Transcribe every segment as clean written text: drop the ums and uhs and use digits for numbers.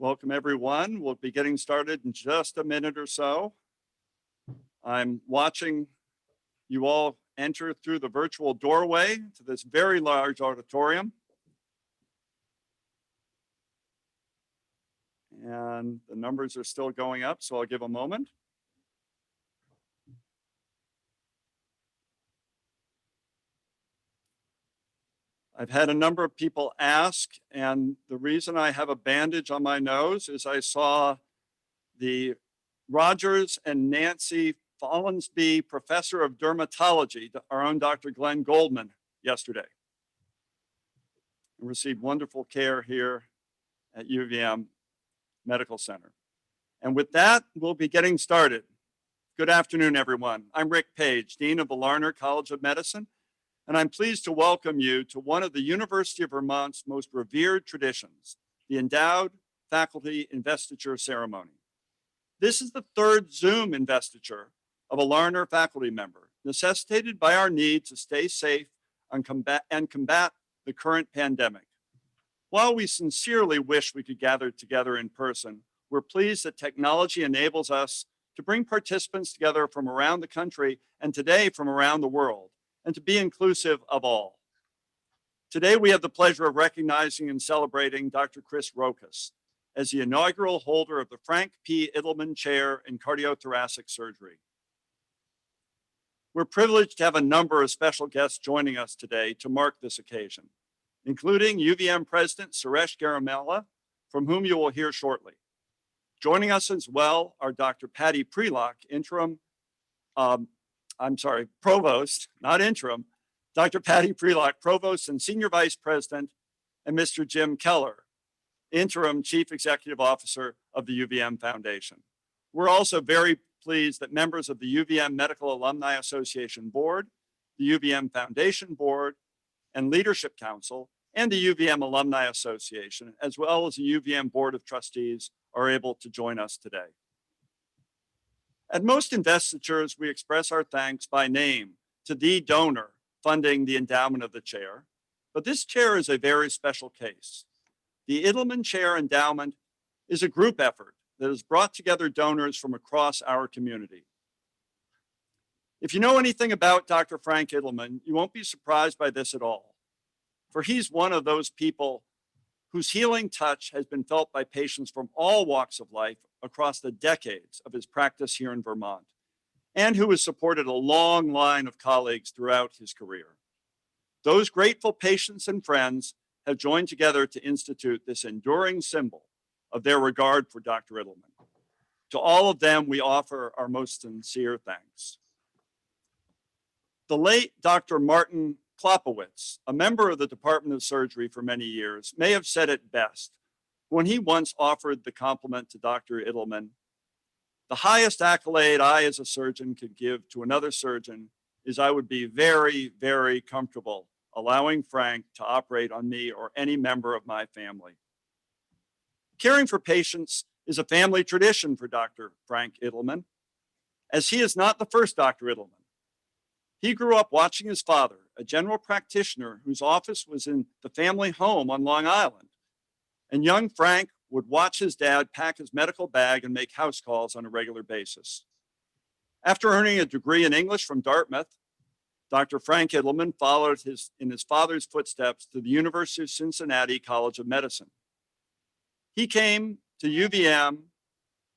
Welcome, everyone. We'll be getting started in just a minute or so. I'm watching you all enter through the virtual doorway to this very large auditorium. And the numbers are still going up, so I'll give a moment. I've had a number of people ask, and the reason I have a bandage on my nose is I saw the Rogers and Nancy Follansbee Professor of Dermatology, our own Dr. Glenn Goldman, yesterday. And received wonderful care here at UVM Medical Center. And with that, we'll be getting started. Good afternoon, everyone. I'm Rick Page, Dean of the Larner College of Medicine, and I'm pleased to welcome you to one of the University of Vermont's most revered traditions, the Endowed Faculty Investiture Ceremony. This is the third Zoom investiture of a Larner faculty member, necessitated by our need to stay safe and combat the current pandemic. While we sincerely wish we could gather together in person, we're pleased that technology enables us to bring participants together from around the country and today from around the world, and to be inclusive of all. Today, we have the pleasure of recognizing and celebrating Dr. Chris Rokkas as the inaugural holder of the Frank P. Ittleman Chair in Cardiothoracic Surgery. We're privileged to have a number of special guests joining us today to mark this occasion, including UVM President Suresh Garamella, from whom you will hear shortly. Joining us as well are Dr. Patty Prelock, Provost, not interim, Dr. Patty Prelock, Provost and Senior Vice President, and Mr. Jim Keller, Interim Chief Executive Officer of the UVM Foundation. We're also very pleased that members of the UVM Medical Alumni Association Board, the UVM Foundation Board, and Leadership Council, and the UVM Alumni Association, as well as the UVM Board of Trustees, are able to join us today. At most investitures, we express our thanks by name to the donor funding the endowment of the chair, but this chair is a very special case. The Ittleman Chair Endowment is a group effort that has brought together donors from across our community. If you know anything about Dr. Frank Ittleman, you won't be surprised by this at all, for he's one of those people whose healing touch has been felt by patients from all walks of life across the decades of his practice here in Vermont, and who has supported a long line of colleagues throughout his career. Those grateful patients and friends have joined together to institute this enduring symbol of their regard for Dr. Ittleman. To all of them, we offer our most sincere thanks. The late Dr. Martin Klopowitz, a member of the Department of Surgery for many years, may have said it best when he once offered the compliment to Dr. Ittleman: "The highest accolade I as a surgeon could give to another surgeon is I would be very, very comfortable allowing Frank to operate on me or any member of my family." Caring for patients is a family tradition for Dr. Frank Ittleman, as he is not the first Dr. Ittleman. He grew up watching his father, a general practitioner whose office was in the family home on Long Island. And young Frank would watch his dad pack his medical bag and make house calls on a regular basis. After earning a degree in English from Dartmouth, Dr. Frank Ittleman followed in his father's footsteps to the University of Cincinnati College of Medicine. He came to UVM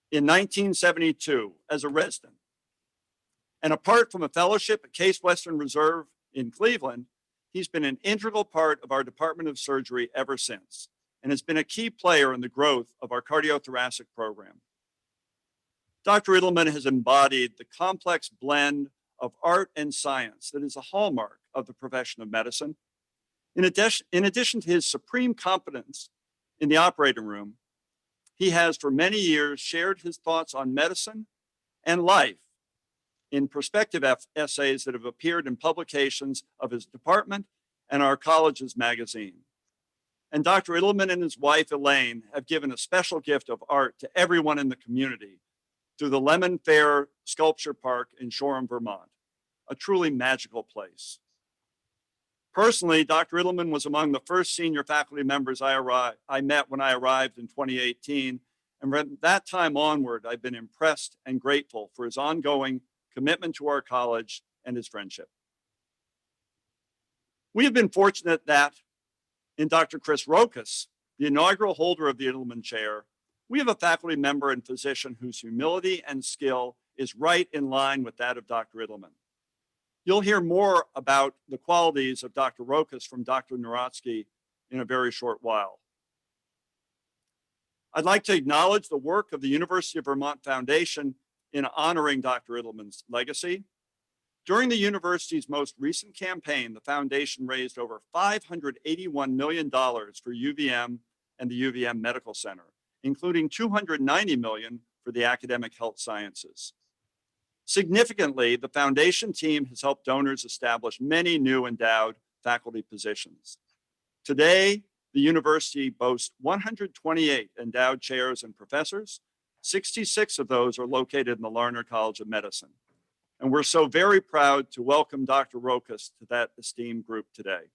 in 1972 as a resident. And apart from a fellowship at Case Western Reserve in Cleveland, he's been an integral part of our Department of Surgery ever since, and has been a key player in the growth of our cardiothoracic program. Dr. Ittleman has embodied the complex blend of art and science that is a hallmark of the profession of medicine. In addition to his supreme competence in the operating room, he has for many years shared his thoughts on medicine and life in perspective essays that have appeared in publications of his department and our college's magazine. And Dr. Ittleman and his wife, Elaine, have given a special gift of art to everyone in the community through the Lemon Fair Sculpture Park in Shoreham, Vermont, a truly magical place. Personally, Dr. Ittleman was among the first senior faculty members I met when I arrived in 2018. And from that time onward, I've been impressed and grateful for his ongoing commitment to our college and his friendship. We have been fortunate that in Dr. Chris Rokkas, the inaugural holder of the Ittleman Chair, we have a faculty member and physician whose humility and skill is right in line with that of Dr. Ittleman. You'll hear more about the qualities of Dr. Rokkas from Dr. Narotsky in a very short while. I'd like to acknowledge the work of the University of Vermont Foundation in honoring Dr. Ittleman's legacy. During the university's most recent campaign, the foundation raised over $581 million for UVM and the UVM Medical Center, including $290 million for the academic health sciences. Significantly, the foundation team has helped donors establish many new endowed faculty positions. Today, the university boasts 128 endowed chairs and professors. 66 of those are located in the Larner College of Medicine. And we're so very proud to welcome Dr. Rokkas to that esteemed group today.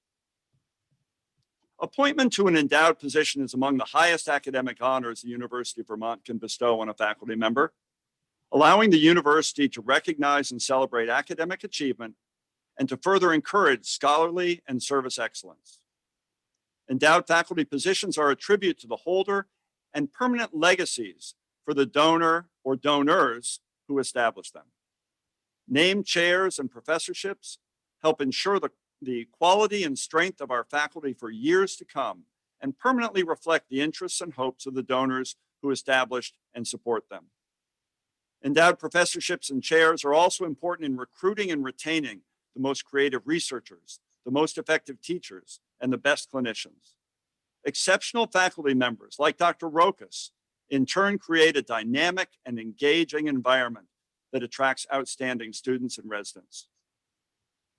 Appointment to an endowed position is among the highest academic honors the University of Vermont can bestow on a faculty member, allowing the university to recognize and celebrate academic achievement and to further encourage scholarly and service excellence. Endowed faculty positions are a tribute to the holder and permanent legacies for the donor or donors who established them. Named chairs and professorships help ensure the quality and strength of our faculty for years to come and permanently reflect the interests and hopes of the donors who established and support them. Endowed professorships and chairs are also important in recruiting and retaining the most creative researchers, the most effective teachers, and the best clinicians. Exceptional faculty members like Dr. Rokkas in turn create a dynamic and engaging environment that attracts outstanding students and residents.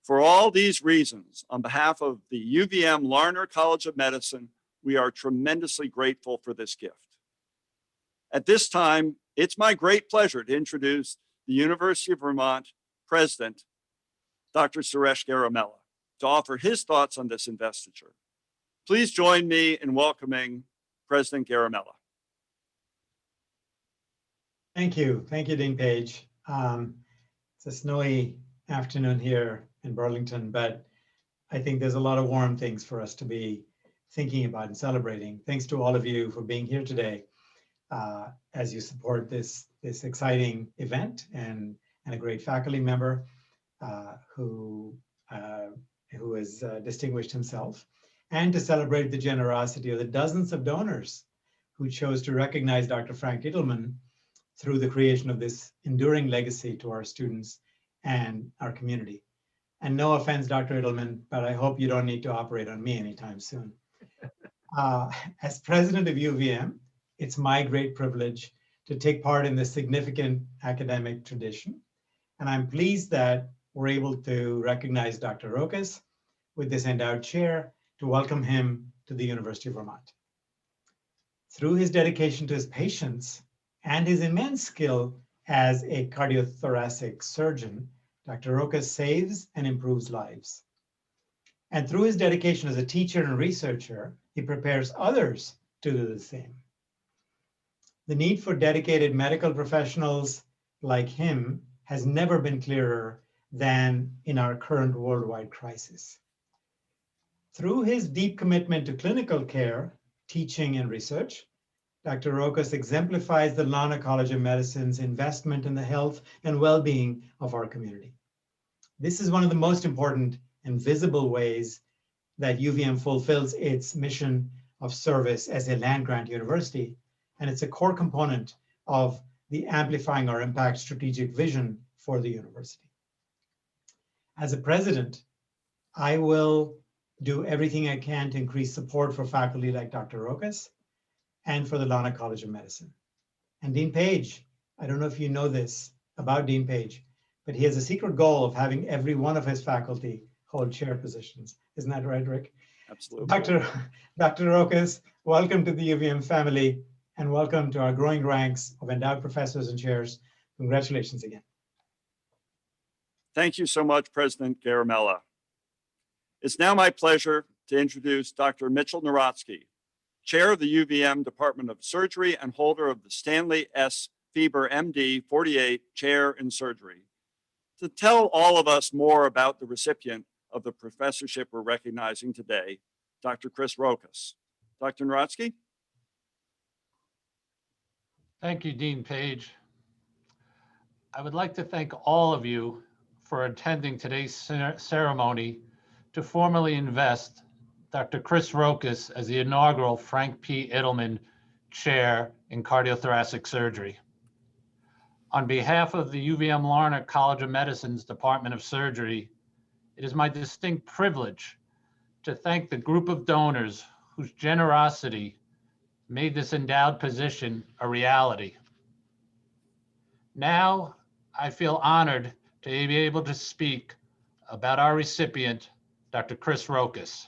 For all these reasons, on behalf of the UVM Larner College of Medicine, we are tremendously grateful for this gift. At this time, it's my great pleasure to introduce the University of Vermont President, Dr. Suresh Garamella, to offer his thoughts on this investiture. Please join me in welcoming President Garamella. Thank you. Thank you, Dean Page. It's a snowy afternoon here in Burlington, but I think there's a lot of warm things for us to be thinking about and celebrating. Thanks to all of you for being here today as you support this exciting event and a great faculty member who has distinguished himself, and to celebrate the generosity of the dozens of donors who chose to recognize Dr. Frank Ittleman through the creation of this enduring legacy to our students and our community. And no offense, Dr. Ittleman, but I hope you don't need to operate on me anytime soon. As president of UVM, it's my great privilege to take part in this significant academic tradition. And I'm pleased that we're able to recognize Dr. Rokkas with this endowed chair to welcome him to the University of Vermont. Through his dedication to his patients and his immense skill as a cardiothoracic surgeon, Dr. Rokkas saves and improves lives. And through his dedication as a teacher and researcher, he prepares others to do the same. The need for dedicated medical professionals like him has never been clearer than in our current worldwide crisis. Through his deep commitment to clinical care, teaching, and research, Dr. Rokkas exemplifies the Larner College of Medicine's investment in the health and well-being of our community. This is one of the most important and visible ways that UVM fulfills its mission of service as a land-grant university, and it's a core component of the Amplifying Our Impact strategic vision for the university. As a president, I will do everything I can to increase support for faculty like Dr. Rokkas and for the Larner College of Medicine. And Dean Page, I don't know if you know this about Dean Page, but he has a secret goal of having every one of his faculty hold chair positions. Isn't that right, Rick? Absolutely. Dr. Rokkas, welcome to the UVM family and welcome to our growing ranks of endowed professors and chairs. Congratulations again. Thank you so much, President Garamella. It's now my pleasure to introduce Dr. Mitchell Narotsky, Chair of the UVM Department of Surgery and holder of the Stanley S. Fieber MD 48 Chair in Surgery, to tell all of us more about the recipient of the professorship we're recognizing today, Dr. Chris Rokkas. Dr. Narotsky? Thank you, Dean Page. I would like to thank all of you for attending today's ceremony to formally invest Dr. Chris Rokkas as the inaugural Frank P. Ittleman Chair in Cardiothoracic Surgery. On behalf of the UVM Larner College of Medicine's Department of Surgery, it is my distinct privilege to thank the group of donors whose generosity made this endowed position a reality. Now, I feel honored to be able to speak about our recipient, Dr. Chris Rokkas.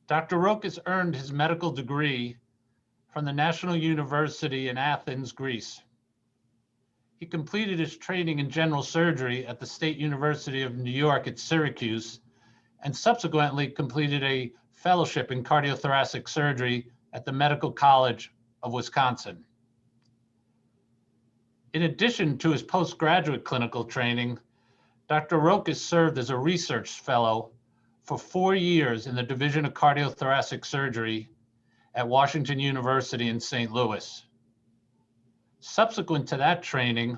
Dr. Rokkas earned his medical degree from the National University in Athens, Greece. He completed his training in general surgery at the State University of New York at Syracuse, and subsequently completed a fellowship in cardiothoracic surgery at the Medical College of Wisconsin. In addition to his postgraduate clinical training, Dr. Rokkas served as a research fellow for 4 years in the Division of Cardiothoracic Surgery at Washington University in St. Louis. Subsequent to that training,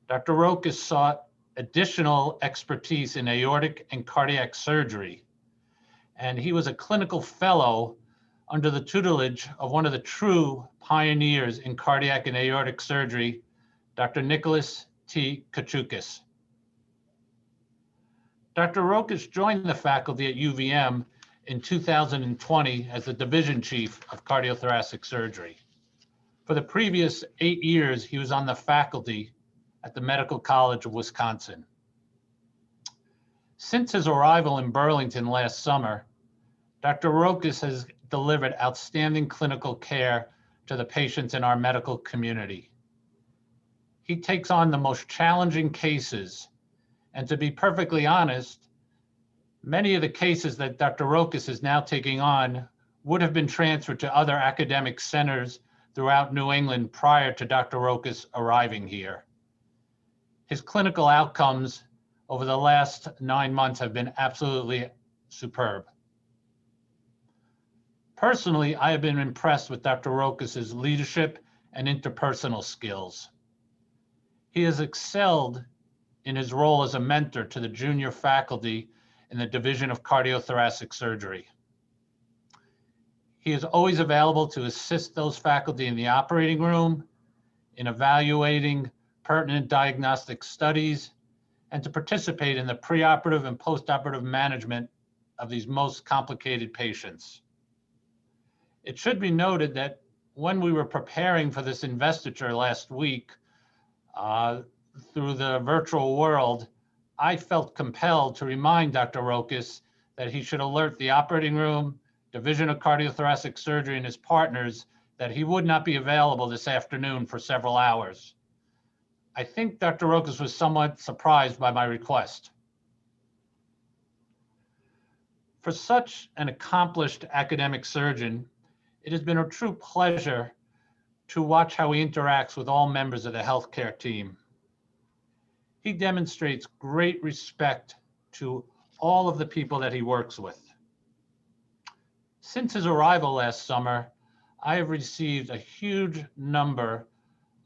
Dr. Rokkas sought additional expertise in aortic and cardiac surgery, and he was a clinical fellow under the tutelage of one of the true pioneers in cardiac and aortic surgery, Dr. Nicholas T. Kachukis. Dr. Rokkas joined the faculty at UVM in 2020 as the division chief of cardiothoracic surgery. For the previous 8 years, he was on the faculty at the Medical College of Wisconsin. Since his arrival in Burlington last summer, Dr. Rokkas has delivered outstanding clinical care to the patients in our medical community. He takes on the most challenging cases, and to be perfectly honest, many of the cases that Dr. Rokkas is now taking on would have been transferred to other academic centers throughout New England prior to Dr. Rokkas arriving here. His clinical outcomes over the last 9 months have been absolutely superb. Personally, I have been impressed with Dr. Rokkas's leadership and interpersonal skills. He has excelled in his role as a mentor to the junior faculty in the Division of Cardiothoracic Surgery. He is always available to assist those faculty in the operating room, in evaluating pertinent diagnostic studies, and to participate in the preoperative and postoperative management of these most complicated patients. It should be noted that when we were preparing for this investiture last week through the virtual world, I felt compelled to remind Dr. Rokkas that he should alert the operating room, Division of Cardiothoracic Surgery, and his partners that he would not be available this afternoon for several hours. I think Dr. Rokkas was somewhat surprised by my request. For such an accomplished academic surgeon, it has been a true pleasure to watch how he interacts with all members of the healthcare team. He demonstrates great respect to all of the people that he works with. Since his arrival last summer, I have received a huge number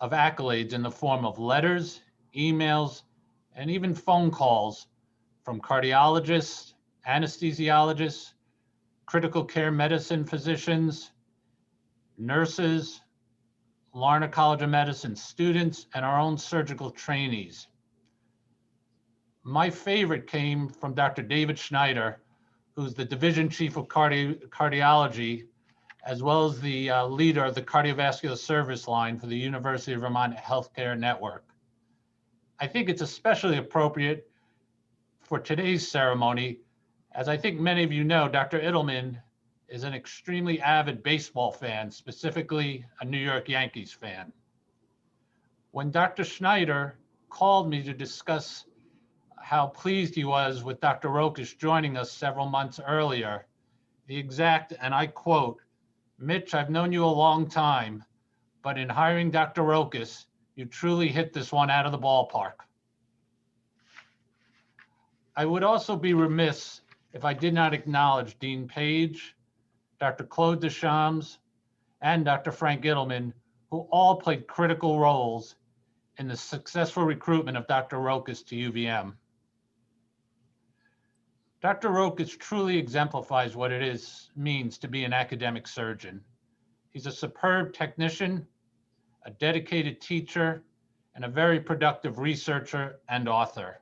of accolades in the form of letters, emails, and even phone calls from cardiologists, anesthesiologists, critical care medicine physicians, nurses, Larner College of Medicine students, and our own surgical trainees. My favorite came from Dr. David Schneider, who's the division chief of cardiology, as well as the leader of the cardiovascular service line for the University of Vermont Healthcare Network. I think it's especially appropriate for today's ceremony, as I think many of you know, Dr. Ittleman is an extremely avid baseball fan, specifically a New York Yankees fan. When Dr. Schneider called me to discuss how pleased he was with Dr. Rokkas joining us several months earlier. The exact, and I quote, "Mitch, I've known you a long time, but in hiring Dr. Rokkas, you truly hit this one out of the ballpark." I would also be remiss if I did not acknowledge Dean Page, Dr. Claude Deschamps, and Dr. Frank Ittleman, who all played critical roles in the successful recruitment of Dr. Rokkas to UVM. Dr. Rokkas truly exemplifies what it means to be an academic surgeon. He's a superb technician, a dedicated teacher, and a very productive researcher and author.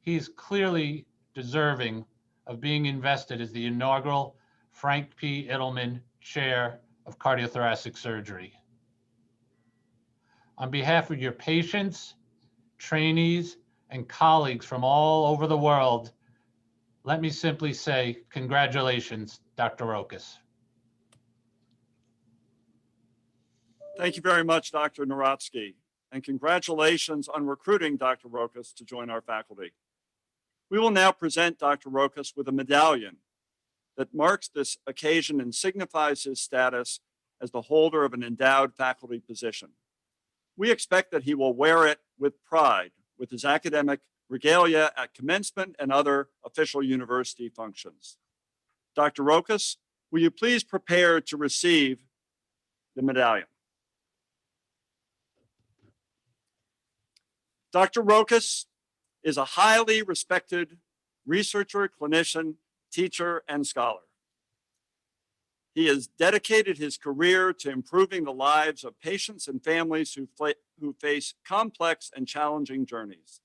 He is clearly deserving of being invested as the inaugural Frank P. Ittleman Chair of Cardiothoracic Surgery. On behalf of your patients, trainees, and colleagues from all over the world, let me simply say, congratulations, Dr. Rokkas. Thank you very much, Dr. Narotsky, and congratulations on recruiting Dr. Rokkas to join our faculty. We will now present Dr. Rokkas with a medallion that marks this occasion and signifies his status as the holder of an endowed faculty position. We expect that he will wear it with pride with his academic regalia at commencement and other official university functions. Dr. Rokkas, will you please prepare to receive the medallion? Dr. Rokkas is a highly respected researcher, clinician, teacher, and scholar. He has dedicated his career to improving the lives of patients and families who face complex and challenging journeys.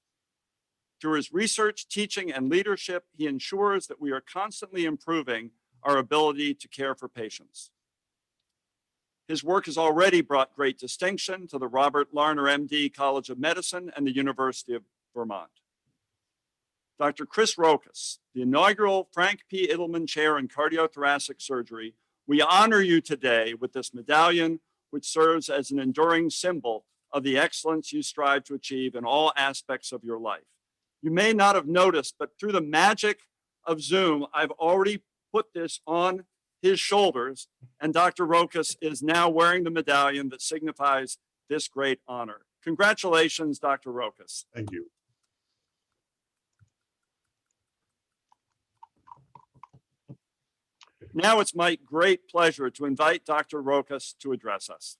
Through his research, teaching, and leadership, he ensures that we are constantly improving our ability to care for patients. His work has already brought great distinction to the Robert Larner MD College of Medicine and the University of Vermont. Dr. Chris Rokkas, the inaugural Frank P. Ittleman Chair in Cardiothoracic Surgery, we honor you today with this medallion, which serves as an enduring symbol of the excellence you strive to achieve in all aspects of your life. You may not have noticed, but through the magic of Zoom, I've already put this on his shoulders, and Dr. Rokkas is now wearing the medallion that signifies this great honor. Congratulations, Dr. Rokkas. Thank you. Now it's my great pleasure to invite Dr. Rokkas to address us.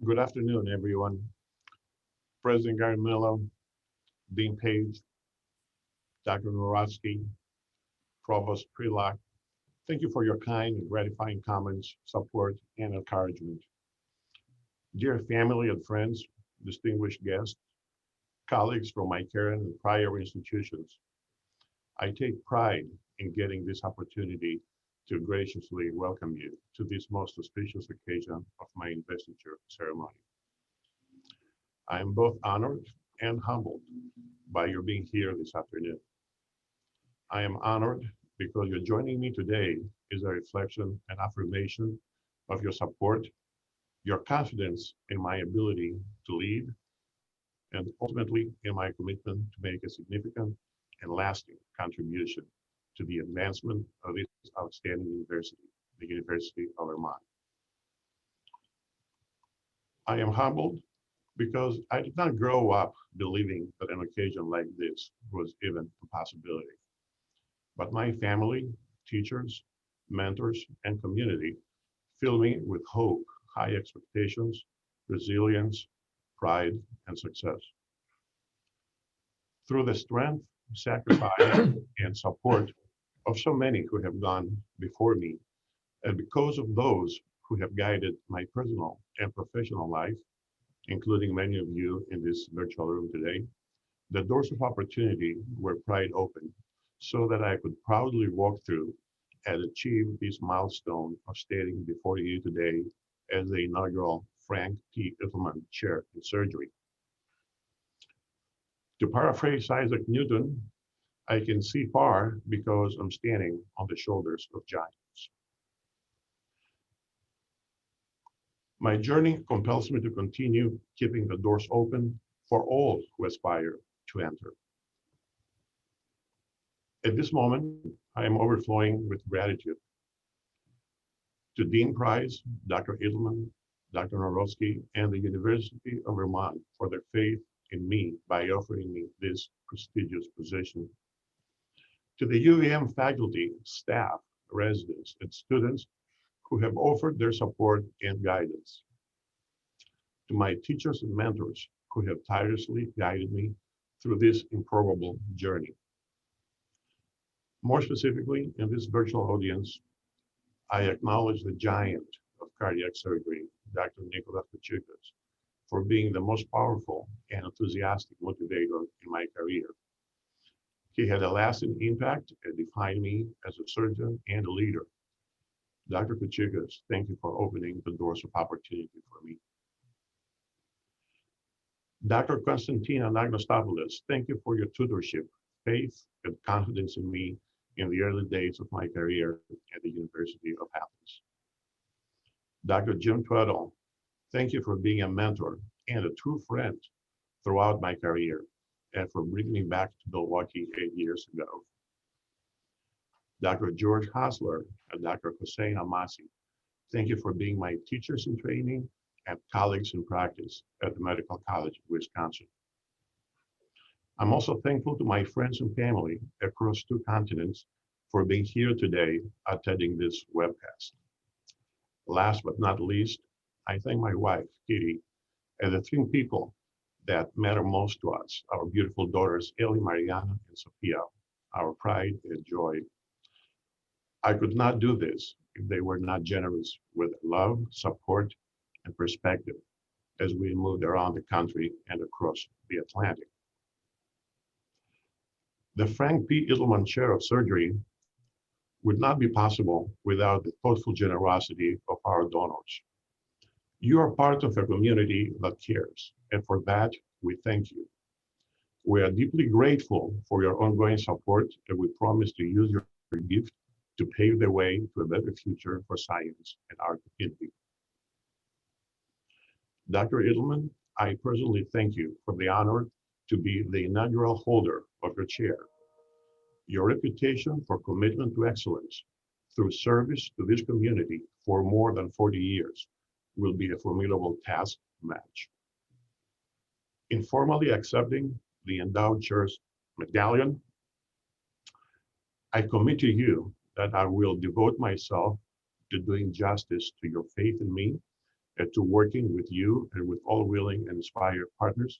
Good afternoon, everyone. President Garamella, Dean Page, Dr. Narotsky, Provost Prilak, thank you for your kind and gratifying comments, support, and encouragement. Dear family and friends, distinguished guests, colleagues from my current and prior institutions, I take pride in getting this opportunity to graciously welcome you to this most auspicious occasion of my investiture ceremony. I am both honored and humbled by your being here this afternoon. I am honored because your joining me today is a reflection and affirmation of your support, your confidence in my ability to lead, and ultimately in my commitment to make a significant and lasting contribution to the advancement of this outstanding university, the University of Vermont. I am humbled because I did not grow up believing that an occasion like this was even a possibility. But my family, teachers, mentors, and community fill me with hope, high expectations, resilience, pride, and success. Through the strength, sacrifice, and support of so many who have gone before me, and because of those who have guided my personal and professional life, including many of you in this virtual room today, the doors of opportunity were pried open so that I could proudly walk through and achieve this milestone of standing before you today as the inaugural Frank P. Ittleman Chair in Surgery. To paraphrase Isaac Newton, I can see far because I'm standing on the shoulders of giants. My journey compels me to continue keeping the doors open for all who aspire to enter. At this moment, I am overflowing with gratitude to Dean Price, Dr. Ittleman, Dr. Narotsky, and the University of Vermont for their faith in me by offering me this prestigious position. To the UVM faculty, staff, residents, and students who have offered their support and guidance. To my teachers and mentors who have tirelessly guided me through this improbable journey. More specifically, in this virtual audience, I acknowledge the giant of cardiac surgery, Dr. Nicholas Pachucas, for being the most powerful and enthusiastic motivator in my career. He had a lasting impact and defined me as a surgeon and a leader. Dr. Pachucas, thank you for opening the doors of opportunity for me. Dr. Konstantina Nagnostopoulos, thank you for your tutorship, faith, and confidence in me in the early days of my career at the University of Athens. Dr. Jim Tweddle, thank you for being a mentor and a true friend throughout my career and for bringing me back to Milwaukee 8 years ago. Dr. George Hasler and Dr. Hossein Amasi, thank you for being my teachers in training and colleagues in practice at the Medical College of Wisconsin. I'm also thankful to my friends and family across 2 continents for being here today attending this webcast. Last but not least, I thank my wife, Kitty, and the 3 people that matter most to us, our beautiful daughters, Ellie, Mariana, and Sophia, our pride and joy. I could not do this if they were not generous with love, support, and perspective as we moved around the country and across the Atlantic. The Frank P. Ittleman Chair of Surgery would not be possible without the thoughtful generosity of our donors. You are part of a community that cares, and for that, we thank you. We are deeply grateful for your ongoing support, and we promise to use your gift to pave the way to a better future for science and our community. Dr. Ittleman, I personally thank you for the honor to be the inaugural holder of your chair. Your reputation for commitment to excellence through service to this community for more than 40 years will be a formidable task match. In formally accepting the endowed chair's medallion, I commit to you that I will devote myself to doing justice to your faith in me and to working with you and with all willing and inspired partners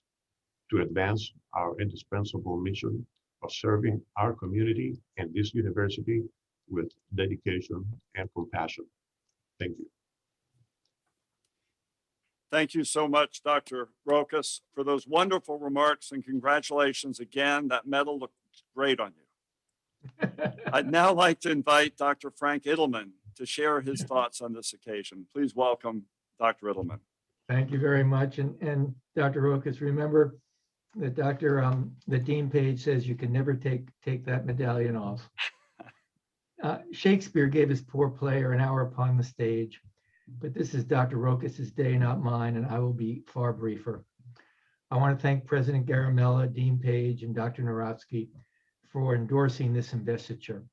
to advance our indispensable mission of serving our community and this university with dedication and compassion. Thank you. Thank you so much, Dr. Rokkas, for those wonderful remarks, and congratulations again. That medal looks great on you. I'd now like to invite Dr. Frank Ittleman to share his thoughts on this occasion. Please welcome Dr. Ittleman. Thank you very much. And Dr. Rokkas, remember that the Dean Page says you can never take that medallion off. Shakespeare gave his poor player an hour upon the stage, but this is Dr. Rokkas's day, not mine, and I will be far briefer. I want to thank President Garamella, Dean Page, and Dr. Narotsky for endorsing this investiture.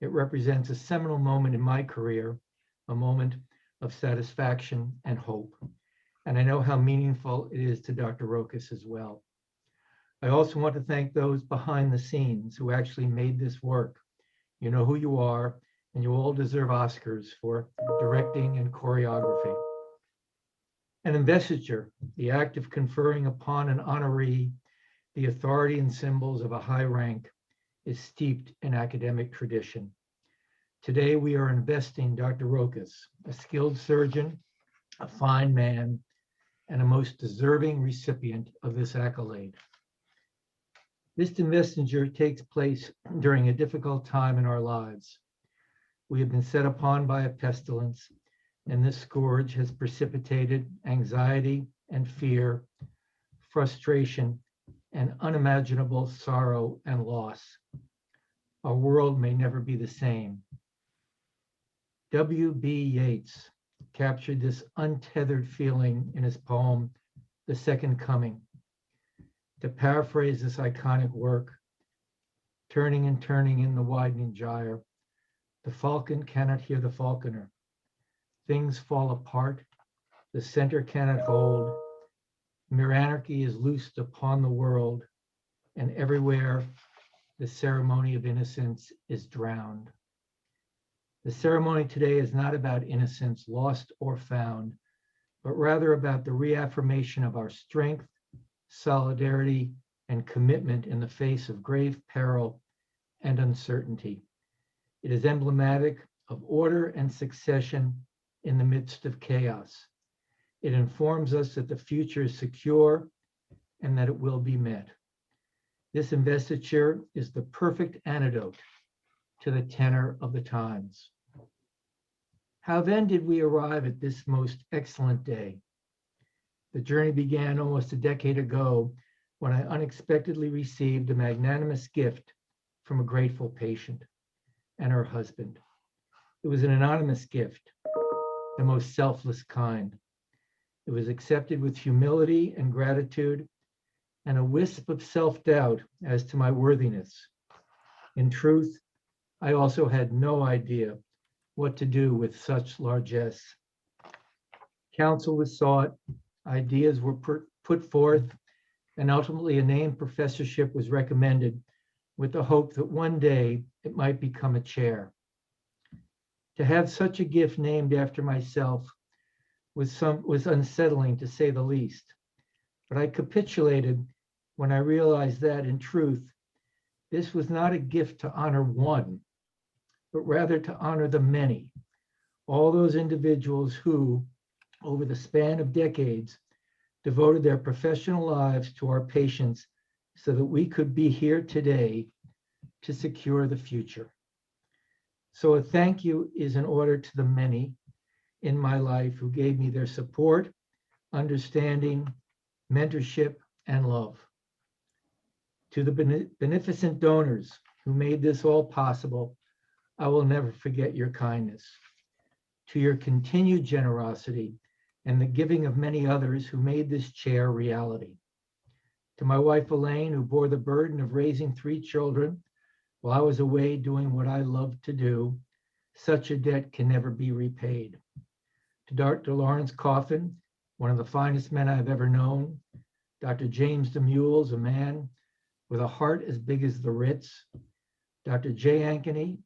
It represents a seminal moment in my career, a moment of satisfaction and hope. And I know how meaningful it is to Dr. Rokkas as well. I also want to thank those behind the scenes who actually made this work. You know who you are, and you all deserve Oscars for directing and choreography. An investiture, the act of conferring upon an honoree the authority and symbols of a high rank, is steeped in academic tradition. Today, we are investing Dr. Rokkas, a skilled surgeon, a fine man, and a most deserving recipient of this accolade. This investiture takes place during a difficult time in our lives. We have been set upon by a pestilence, and this scourge has precipitated anxiety and fear, frustration, and unimaginable sorrow and loss. Our world may never be the same. W.B. Yeats captured this untethered feeling in his poem, The Second Coming. To paraphrase this iconic work, turning and turning in the widening gyre, the falcon cannot hear the falconer. Things fall apart, the center cannot hold. Mere anarchy is loosed upon the world, and everywhere the ceremony of innocence is drowned. The ceremony today is not about innocence lost or found, but rather about the reaffirmation of our strength, solidarity, and commitment in the face of grave peril and uncertainty. It is emblematic of order and succession in the midst of chaos. It informs us that the future is secure and that it will be met. This investiture is the perfect antidote to the tenor of the times. How then did we arrive at this most excellent day? The journey began almost a decade ago when I unexpectedly received a magnanimous gift from a grateful patient and her husband. It was an anonymous gift, the most selfless kind. It was accepted with humility and gratitude and a wisp of self-doubt as to my worthiness. In truth, I also had no idea what to do with such largesse. Counsel was sought, ideas were put forth, and ultimately a named professorship was recommended with the hope that one day it might become a chair. To have such a gift named after myself was unsettling, to say the least. But I capitulated when I realized that, in truth, this was not a gift to honor one, but rather to honor the many, all those individuals who, over the span of decades, devoted their professional lives to our patients so that we could be here today to secure the future. So a thank you is in order to the many in my life who gave me their support, understanding, mentorship, and love. To the beneficent donors who made this all possible, I will never forget your kindness. To your continued generosity and the giving of many others who made this chair reality. To my wife, Elaine, who bore the burden of raising 3 children while I was away doing what I loved to do, such a debt can never be repaid. To Dr. Lawrence Coffin, one of the finest men I've ever known, Dr. James DeMules, a man with a heart as big as the Ritz, Dr. Jay Ankeny,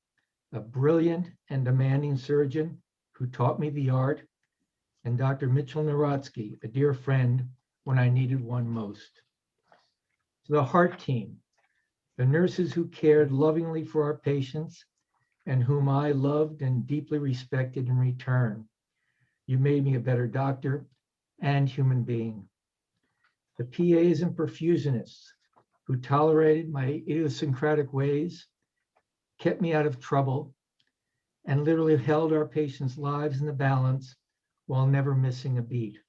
a brilliant and demanding surgeon who taught me the art, and Dr. Mitchell Narotsky, a dear friend when I needed one most. To the heart team, the nurses who cared lovingly for our patients and whom I loved and deeply respected in return. You made me a better doctor and human being. The PAs and perfusionists who tolerated my idiosyncratic ways, kept me out of trouble, and literally held our patients' lives in the balance while never missing a beat.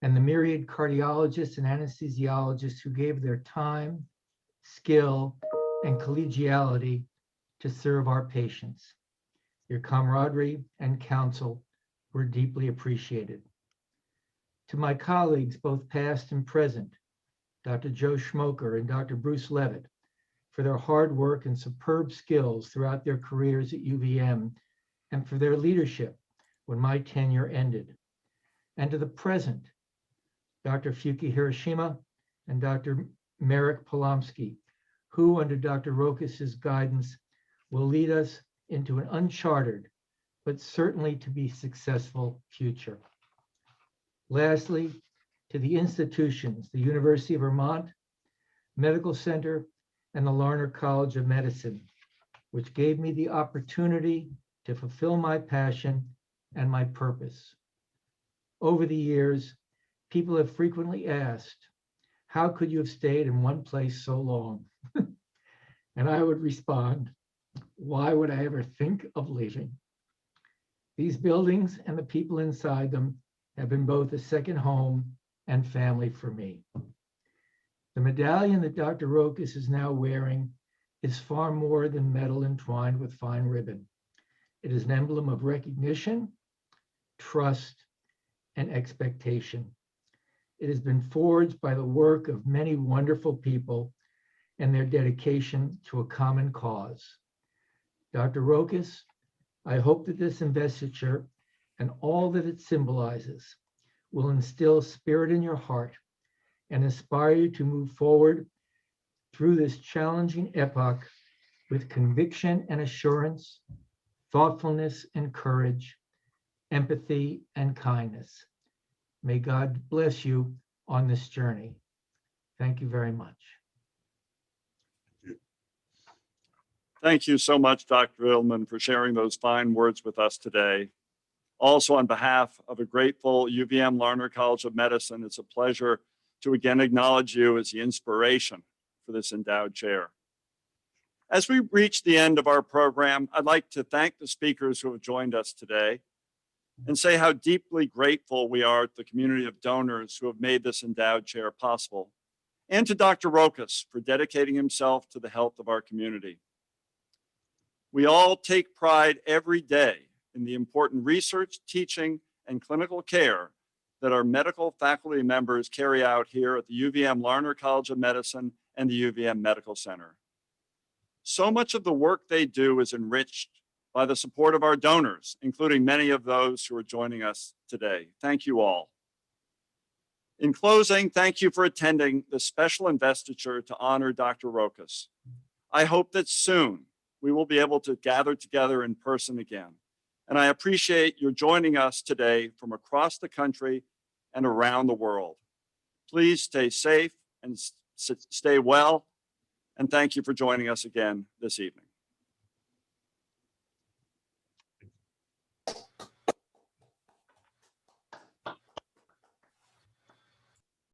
And the myriad cardiologists and anesthesiologists who gave their time, skill, and collegiality to serve our patients. Your camaraderie and counsel were deeply appreciated. To my colleagues, both past and present, Dr. Joe Schmoker and Dr. Bruce Levitt, for their hard work and superb skills throughout their careers at UVM, and for their leadership when my tenure ended. And to the present, Dr. Fuki Hiroshima and Dr. Merrick Polomsky, who under Dr. Rokkas' guidance will lead us into an uncharted, but certainly to be successful future. Lastly, to the institutions, the University of Vermont Medical Center and the Larner College of Medicine, which gave me the opportunity to fulfill my passion and my purpose. Over the years, people have frequently asked, how could you have stayed in one place so long? And I would respond, why would I ever think of leaving? These buildings and the people inside them have been both a second home and family for me. The medallion that Dr. Rokkas is now wearing is far more than metal entwined with fine ribbon. It is an emblem of recognition, trust, and expectation. It has been forged by the work of many wonderful people and their dedication to a common cause. Dr. Rokkas, I hope that this investiture and all that it symbolizes will instill spirit in your heart and inspire you to move forward through this challenging epoch with conviction and assurance, thoughtfulness and courage, empathy and kindness. May God bless you on this journey. Thank you very much. Thank you so much, Dr. Ittleman, for sharing those fine words with us today. Also, on behalf of a grateful UVM Larner College of Medicine, it's a pleasure to again acknowledge you as the inspiration for this endowed chair. As we reach the end of our program, I'd like to thank the speakers who have joined us today and say how deeply grateful we are to the community of donors who have made this endowed chair possible, and to Dr. Rokkas for dedicating himself to the health of our community. We all take pride every day in the important research, teaching, and clinical care that our medical faculty members carry out here at the UVM Larner College of Medicine and the UVM Medical Center. So much of the work they do is enriched by the support of our donors, including many of those who are joining us today. Thank you all. In closing, thank you for attending the special investiture to honor Dr. Rokkas. I hope that soon we will be able to gather together in person again. And I appreciate your joining us today from across the country and around the world. Please stay safe and stay well. And thank you for joining us again this evening.